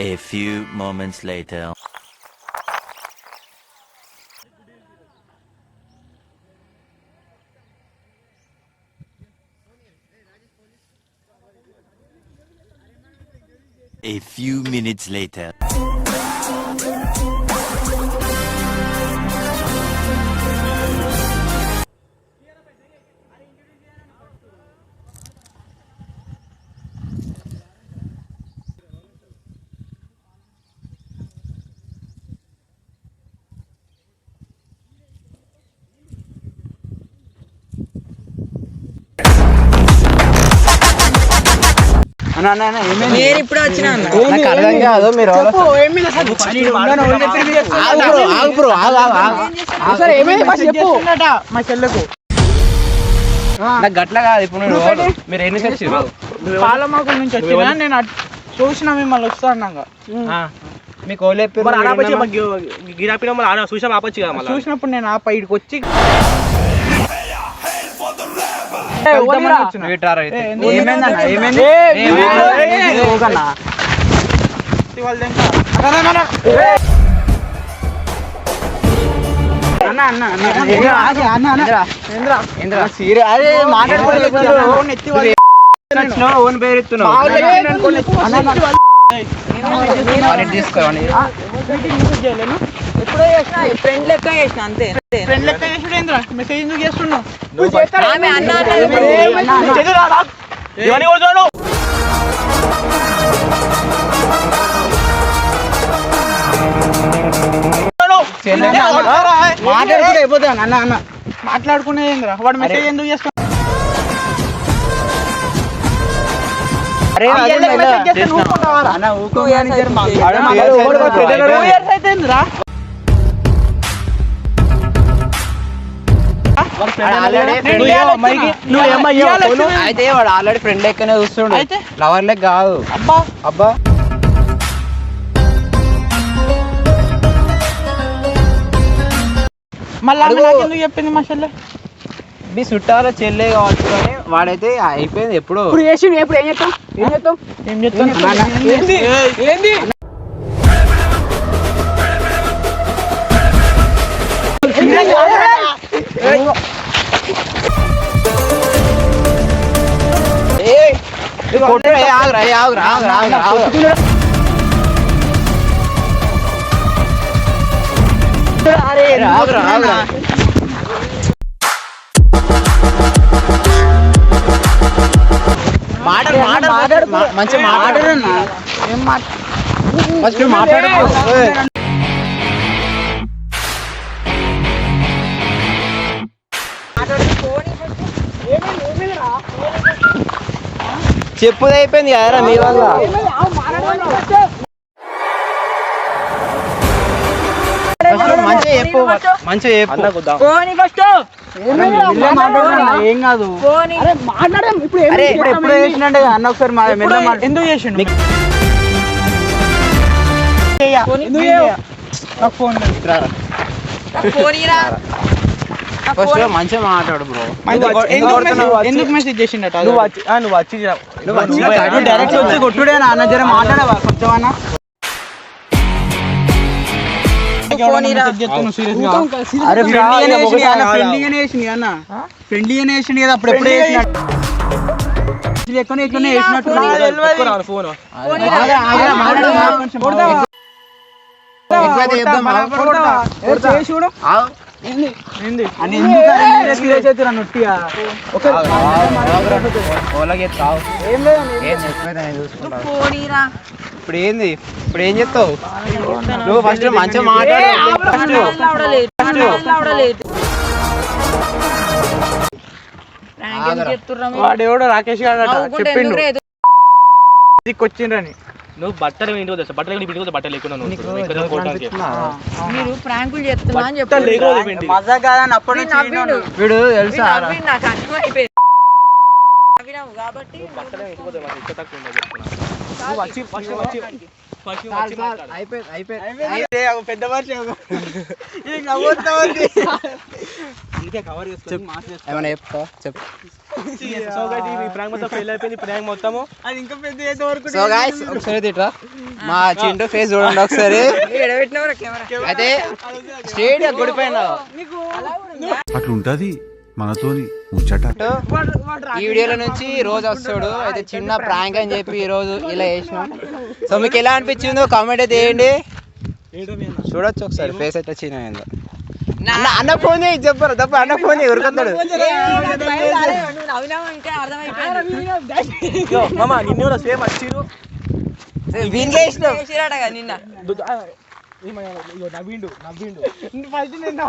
A few moments later. A few minutes later. మీరు ఇప్పుడు వచ్చిన అర్థం కాదు మీరు మా చెల్లకు నాకు గట్ల కాదు. ఇప్పుడు మీరు ఎన్ని తెచ్చారు? పాలమాకు నుంచి వచ్చినా నేను చూసిన మిమ్మల్ని వస్తా అన్నాక మీకు చూసినప్పుడు నేను ఆప ఇడికి వచ్చి ఓన్ పేరు తీసుకోండి. ఎప్పుడో చేసిన ఫ్రెండ్ లెక్క చేసిన అంతే. ఫ్రెండ్ లెక్క చేసుడు మెసేజ్ ఎందుకు చేస్తున్నావు? మాట్లాడుకుంటే అయిపోతా అన్న అన్న మాట్లాడుకునే ఏంద్రా వాడు మెసేజ్ ఎందుకు చేస్తున్నావు? అయితే వాడు ఆల్రెడీ ఫ్రెండ్ లెక్కనే చూస్తుండు, లవర్ లెక్క కాదు. అబ్బా అబ్బా మళ్ళీ ఎందుకు చెప్పింది మా చెల్లె? మీ చుట్టాల చెల్లె కావచ్చు కానీ వాడైతే అయిపోయింది ఎప్పుడు. ఇప్పుడు చేసి ఇప్పుడు ఏం చేస్తాం? ఏం మంచి మాట్లాడన్నా మాట్లాడు. చెప్పుది అయిపోయింది కదరా మీ వల్ల. మంచిగా చెప్పు, మంచిగా చెప్పు. ఏం కాదు మాట్లాడడం. ఇప్పుడు ఎప్పుడు చేసినంటే అన్న ఒకసారి ఎందుకు చేసిండు? ఫోన్ మంచిగా మాట్లాడు బ్రో. ఎందుకు మెసేజ్ చేసిండట? నువ్వు వచ్చి డైరెక్ట్ వచ్చి కొట్టుడే అన్న జర మాట్లాడవా కొంచెం? ఫ్రెండ్లీగానే వేసిండు కదా అప్పుడు. ఎప్పుడే ఇప్పుడు ఏంది? ఇప్పుడు ఏం చెప్తావు నువ్వు? ఫస్ట్ మంచిగా మాట్లాడు. వాడు ఎవడో రాకేష్ గారు చెప్పిండు వచ్చిండ్రని. నువ్వు బట్టలు ఇంటికి వస్తా, బట్టలు ఇంటికి బట్టలు లేకుండా మీరు ప్రాంకులు చెప్తున్నా అని చెప్పి మజా కాదని అప్పటి వీడు తెలుసా కాబట్టి పెద్ద మనిషి ఏమైనా చెప్తా చెప్పు. సో గైస్ ఈ ప్రాంక్ మొత్తం ఫెయిల్ అయిపోయింది ప్రాంక్ మొత్తము అది ఇంకా పెద్ద ఏదో వరకు సో గైస్ ఒకసారి తిట్రా మా చింటూ ఫేస్ చూడండి ఒకసారి ఎడబెట్టినవరా కెమెరా అయితే స్ట్రేట్ గా గుడిపోయిన అట్లుంటది మనతోని ముచ్చట. ఈ వీడియోలో నుంచి రోజు వస్తాడు. అయితే చిన్న ప్రాంక్ అని చెప్పి ఈ రోజు ఇలా చేసినాం. సో మీకు ఎలా అనిపించిందో కామెంట్ అయితే వేయండి. చూడొచ్చు ఒకసారి ఫేస్ అయితే చిన్న అయిందో. అన్న ఫోన్ చేయి చెప్పరు తప్ప అన్న ఫోన్ చేయి ఉరుకొస్తాడు. మామ నిన్ను కూడా సేమ్ వచ్చిరు వీళ్ళు వేసినాం నిన్న నవ్విండు ఫస్ట్ నేను